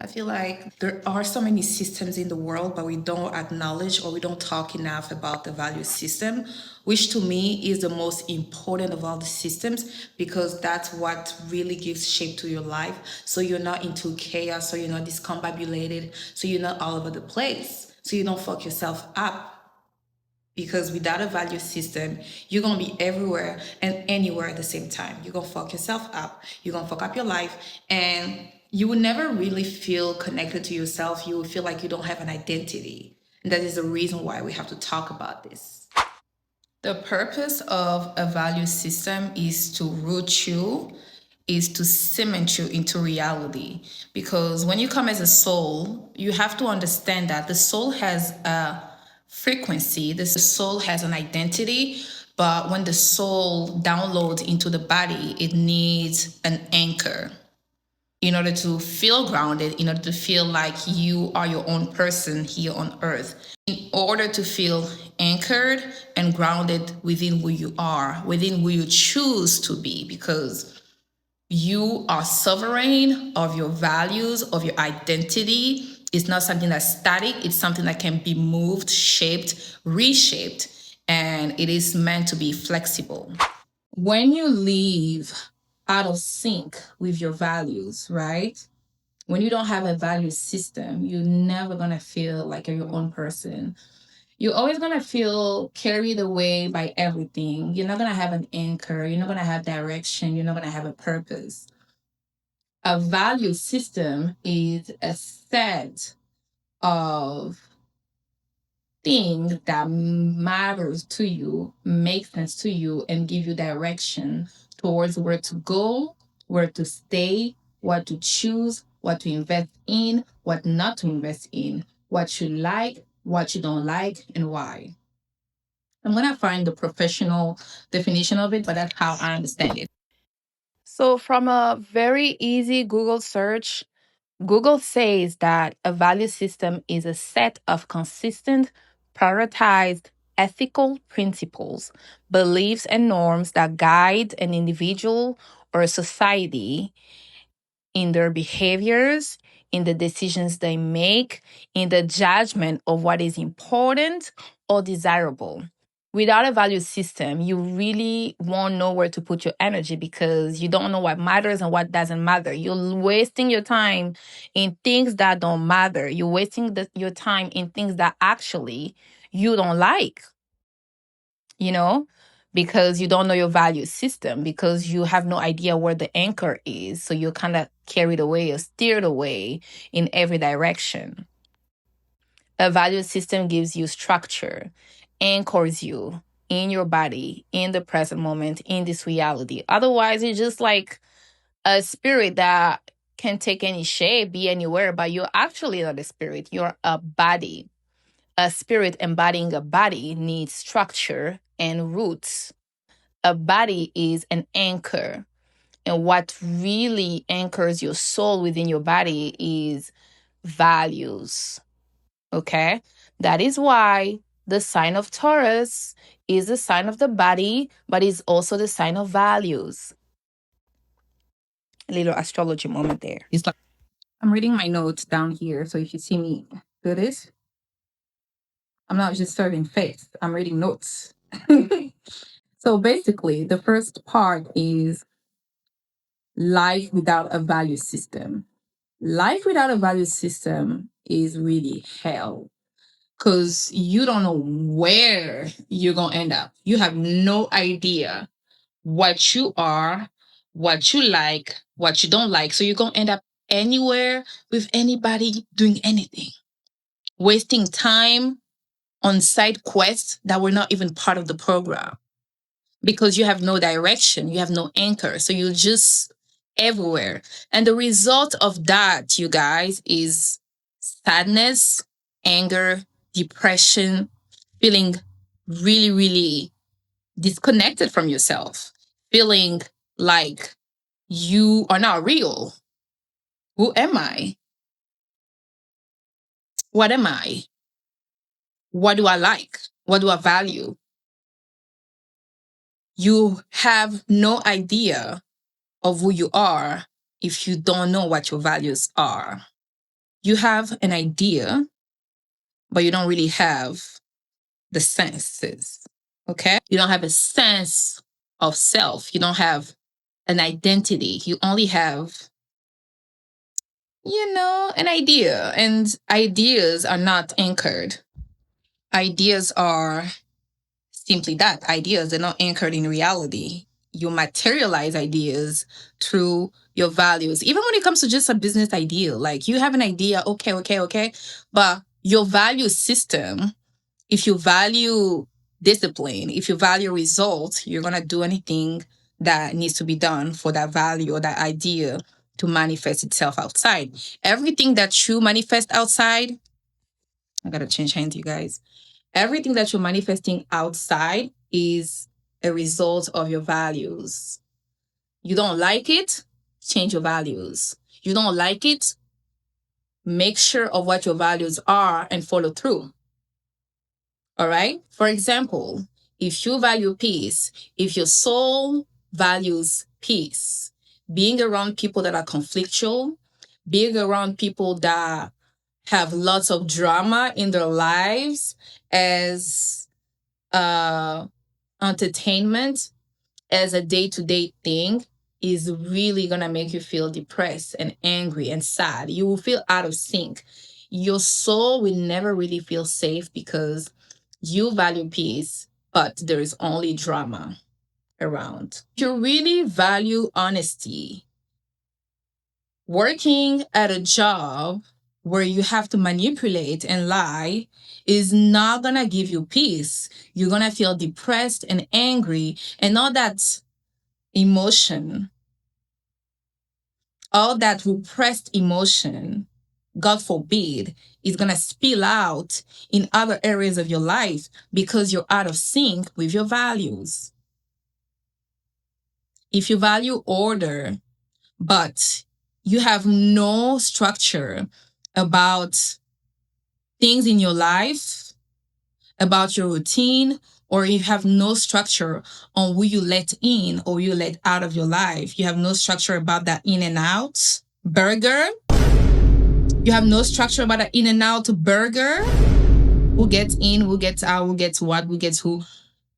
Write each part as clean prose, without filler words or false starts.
I feel like there are so many systems in the world, but we don't acknowledge or we don't talk enough about the value system, which to me is the most important of all the systems because that's what really gives shape to your life. So you're not into chaos, so you're not discombobulated, so you're not all over the place, so you don't fuck yourself up. Because without a value system, you're gonna be everywhere and anywhere at the same time. You're gonna fuck yourself up. You're gonna fuck up your life, and you will never really feel connected to yourself. You will feel like you don't have an identity. And that is the reason why we have to talk about this. The purpose of a value system is to root you, is to cement you into reality. Because when you come as a soul, you have to understand that the soul has a frequency, the soul has an identity, but when the soul downloads into the body, it needs an anchor in order to feel grounded, in order to feel like you are your own person here on earth. In order to feel anchored and grounded within who you are, within who you choose to be, because you are sovereign of your values, of your identity. It's not something that's static, it's something that can be moved, shaped, reshaped, and it is meant to be flexible. When you live out of sync with your values, right? When you don't have a value system, you're never gonna feel like you're your own person. You're always gonna feel carried away by everything. You're not gonna have an anchor, you're not gonna have direction, you're not gonna have a purpose. A value system is a set of things that matters to you, make sense to you, and give you direction towards where to go, where to stay, what to choose, what to invest in, what not to invest in, what you like, what you don't like, and why. I'm going to find the professional definition of it, but that's how I understand it. So, from a very easy Google search, Google says that a value system is a set of consistent, prioritized, ethical principles, beliefs, and norms that guide an individual or a society in their behaviors, in the decisions they make, in the judgment of what is important or desirable. Without a value system, you really won't know where to put your energy because you don't know what matters and what doesn't matter. You're wasting your time in things that don't matter. You're wasting your time in things that actually you don't like, you know, because you don't know your value system, because you have no idea where the anchor is. So you're kind of carried away or steered away in every direction. A value system gives you structure, anchors you in your body, in the present moment, in this reality. Otherwise, it's just like a spirit that can take any shape, be anywhere, but you're actually not a spirit. You're a body. A spirit embodying a body needs structure and roots. A body is an anchor. And what really anchors your soul within your body is values. Okay? That is why the sign of Taurus is the sign of the body, but is also the sign of values. A little astrology moment there. It's like I'm reading my notes down here. So if you see me do this, I'm not just serving face, I'm reading notes. So basically, the first part is life without a value system. Life without a value system is really hell because you don't know where you're going to end up. You have no idea what you are, what you like, what you don't like. So you're going to end up anywhere with anybody doing anything, wasting time on side quests that were not even part of the program because you have no direction, you have no anchor. So you're just everywhere. And the result of that, you guys, is sadness, anger, depression, feeling really, really disconnected from yourself, feeling like you are not real. Who am I? What am I? What do I like? What do I value? You have no idea of who you are if you don't know what your values are. You have an idea, but you don't really have the senses. Okay? You don't have a sense of self. You don't have an identity. You only have, an idea. And ideas are not anchored. Ideas are simply that, ideas. They're not anchored in reality. You materialize ideas through your values. Even when it comes to just a business idea, like you have an idea, okay. But your value system, if you value discipline, if you value results, you're going to do anything that needs to be done for that value or that idea to manifest itself outside. Everything that you manifest outside, I got to change hands, you guys. Everything that you're manifesting outside is a result of your values. You don't like it, change your values. You don't like it, make sure of what your values are and follow through. All right? For example, if you value peace, if your soul values peace, being around people that are conflictual, being around people that have lots of drama in their lives as entertainment, as a day-to-day thing, is really gonna make you feel depressed and angry and sad. You will feel out of sync. Your soul will never really feel safe because you value peace, but there is only drama around. If you really value honesty, working at a job where you have to manipulate and lie is not gonna give you peace. You're gonna feel depressed and angry, and all that emotion, all that repressed emotion, God forbid, is going to spill out in other areas of your life because you're out of sync with your values. If you value order, but you have no structure about things in your life, about your routine, or you have no structure on who you let in or you let out of your life, you have no structure about that in and out burger, you have no structure about that in and out burger, who gets in, who gets out, who gets what, who gets who,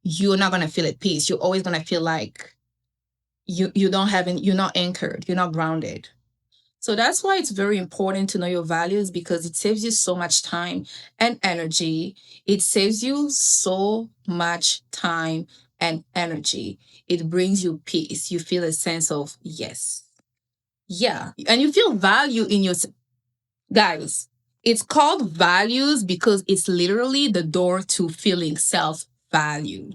you're not going to feel at peace. You're always going to feel like you don't have you're not anchored, you're not grounded. So that's why it's very important to know your values, because it saves you so much time and energy. It saves you so much time and energy. It brings you peace. You feel a sense of yes. Yeah. And you feel value in your guys. It's called values because it's literally the door to feeling self-value.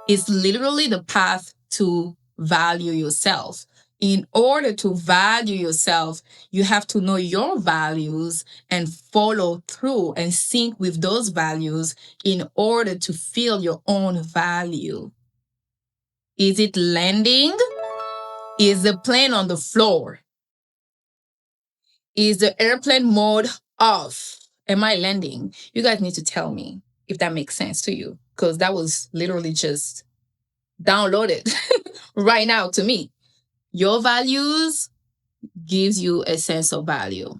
It's literally the path to value yourself. In order to value yourself, you have to know your values and follow through and sync with those values in order to feel your own value. Is it landing? Is the plane on the floor? Is the airplane mode off? Am I landing? You guys need to tell me if that makes sense to you, because that was literally just downloaded right now to me. Your values gives you a sense of value.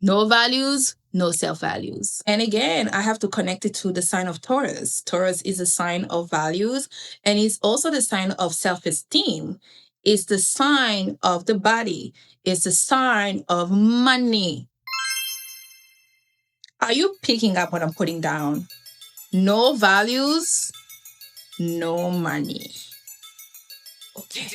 No values, no self-values. And again, I have to connect it to the sign of Taurus. Taurus is a sign of values, and it's also the sign of self-esteem. It's the sign of the body. It's the sign of money. Are you picking up what I'm putting down? No values, no money. Okay.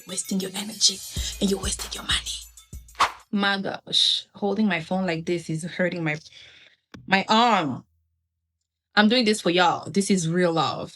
Wasting your energy and you're wasting your money. My gosh, holding my phone like this is hurting my arm. I'm doing this for y'all. This is real love.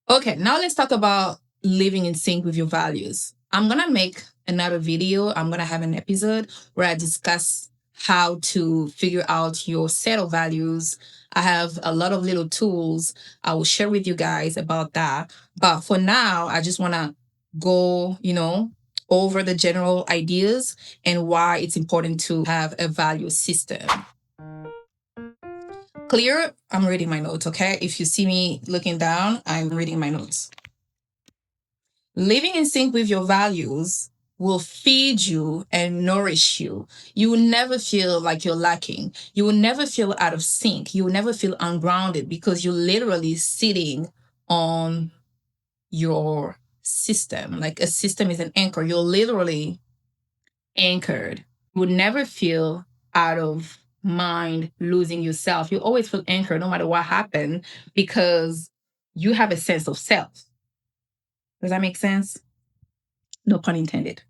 Okay, now let's talk about living in sync with your values. I'm gonna make another video. I'm gonna have an episode where I discuss how to figure out your set of values. I have a lot of little tools I will share with you guys about that. But for now, I just wanna go, over the general ideas and why it's important to have a value system. Clear? I'm reading my notes, okay? If you see me looking down, I'm reading my notes. Living in sync with your values will feed you and nourish you. You will never feel like you're lacking. You will never feel out of sync. You will never feel ungrounded because you're literally sitting on your system. Like a system is an anchor. You're literally anchored. You would never feel out of mind, losing yourself. You always feel anchored no matter what happened because you have a sense of self. Does that make sense? No pun intended.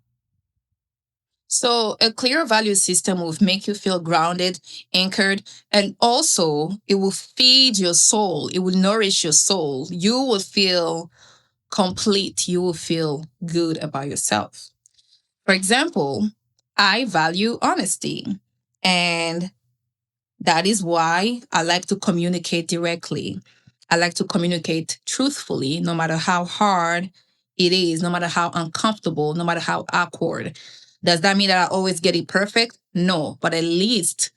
So, a clear value system will make you feel grounded, anchored, and also it will feed your soul. It will nourish your soul. You will feel complete. You will feel good about yourself. For example, I value honesty, and that is why I like to communicate directly. I like to communicate truthfully, no matter how hard it is, no matter how uncomfortable, no matter how awkward. Does that mean that I always get it perfect? No, but at least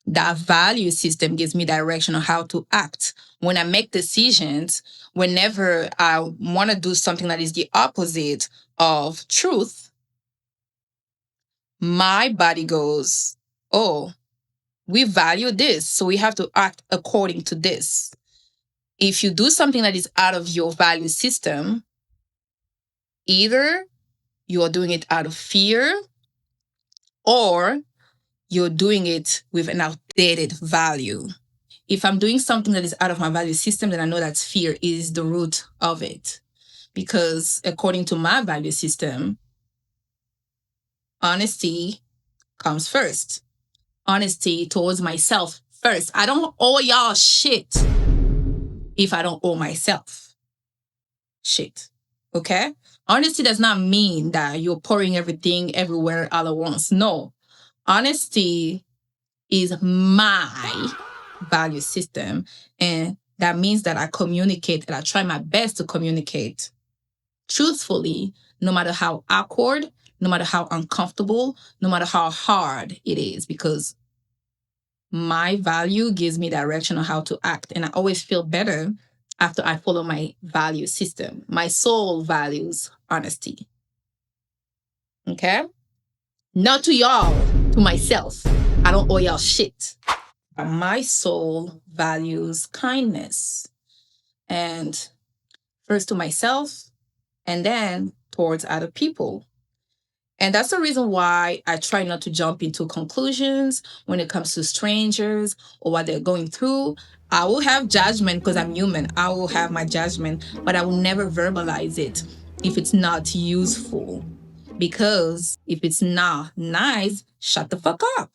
that value system gives me direction on how to act. When I make decisions, whenever I want to do something that is the opposite of truth, my body goes, oh, we value this, so we have to act according to this. If you do something that is out of your value system, either you are doing it out of fear or you're doing it with an outdated value. If I'm doing something that is out of my value system, then I know that fear is the root of it. Because according to my value system, honesty comes first. Honesty towards myself first. I don't owe y'all shit if I don't owe myself shit. Okay? Honesty does not mean that you're pouring everything everywhere all at once. No. Honesty is my value system. And that means that I communicate and I try my best to communicate truthfully, no matter how awkward, no matter how uncomfortable, no matter how hard it is, because my value gives me direction on how to act. And I always feel better after I follow my value system. My soul values honesty. Okay? Not to y'all, to myself. I don't owe y'all shit. My soul values kindness. And first to myself, and then towards other people. And that's the reason why I try not to jump into conclusions when it comes to strangers or what they're going through. I will have judgment because I'm human. I will have my judgment, but I will never verbalize it if it's not useful. Because if it's not nice, shut the fuck up.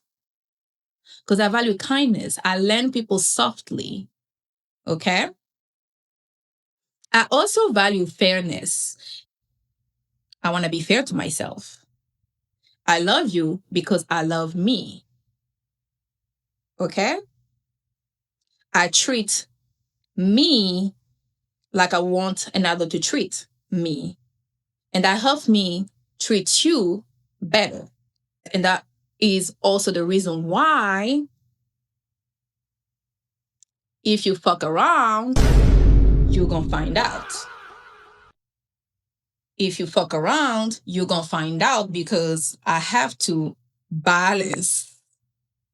Because I value kindness. I lend people softly. Okay? I also value fairness. I want to be fair to myself. I love you because I love me. Okay? I treat me like I want another to treat me. And that helps me treat you better. And that is also the reason why if you fuck around, you're going to find out. If you fuck around, you're going to find out because I have to balance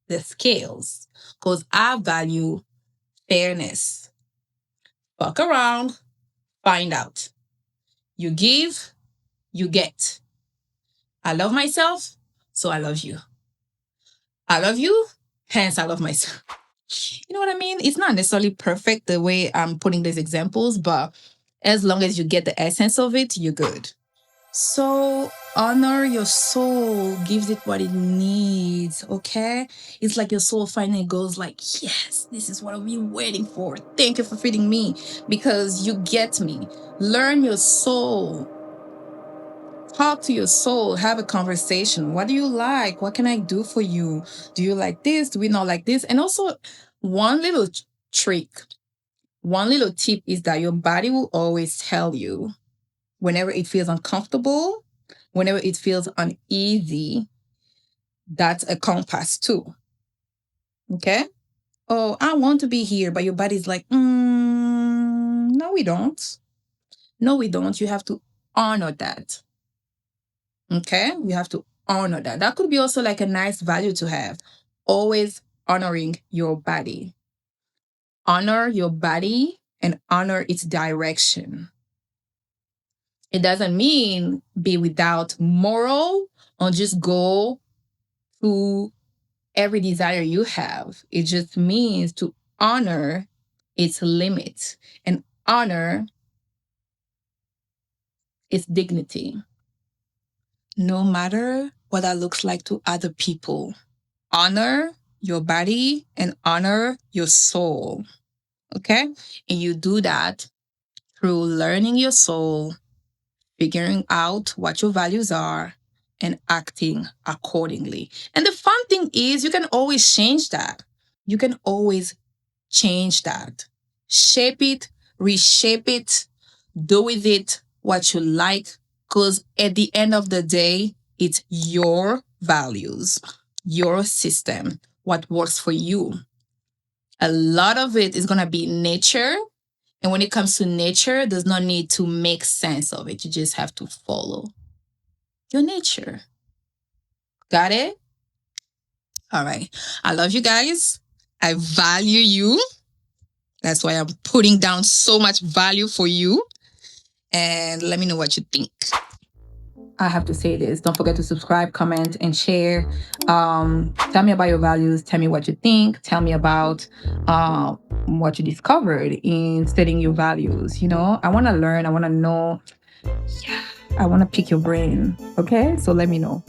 the scales because I value fairness. Fuck around, find out. You give, you get. I love myself, so I love you. I love you, hence I love myself. You know what I mean? It's not necessarily perfect the way I'm putting these examples, but as long as you get the essence of it, you're good. So honor your soul, gives it what it needs, okay? It's like your soul finally goes like, yes, this is what I've been waiting for. Thank you for feeding me because you get me. Learn your soul. Talk to your soul, have a conversation. What do you like? What can I do for you? Do you like this? Do we not like this? And also, one little trick, one little tip is that your body will always tell you whenever it feels uncomfortable, whenever it feels uneasy. That's a compass too. Okay? Oh, I want to be here, but your body's like, no, we don't. No, we don't. You have to honor that. Okay, you have to honor that. That could be also like a nice value to have. Always honoring your body. Honor your body and honor its direction. It doesn't mean be without moral or just go to every desire you have. It just means to honor its limits and honor its dignity. No matter what that looks like to other people, honor your body and honor your soul. Okay? And you do that through learning your soul, figuring out what your values are, and acting accordingly. And the fun thing is, you can always change that. You can always change that. Shape it, reshape it, do with it what you like, because at the end of the day, it's your values, your system, what works for you. A lot of it is going to be nature. And when it comes to nature, there's no need to make sense of it. You just have to follow your nature. Got it? All right. I love you guys. I value you. That's why I'm putting down so much value for you. And let me know what you think. I have to say this. Don't forget to subscribe, comment, and share. Tell me about your values. Tell me what you think. Tell me about what you discovered in setting your values. You know, I want to learn. I want to know. Yeah, I want to pick your brain. Okay, so let me know.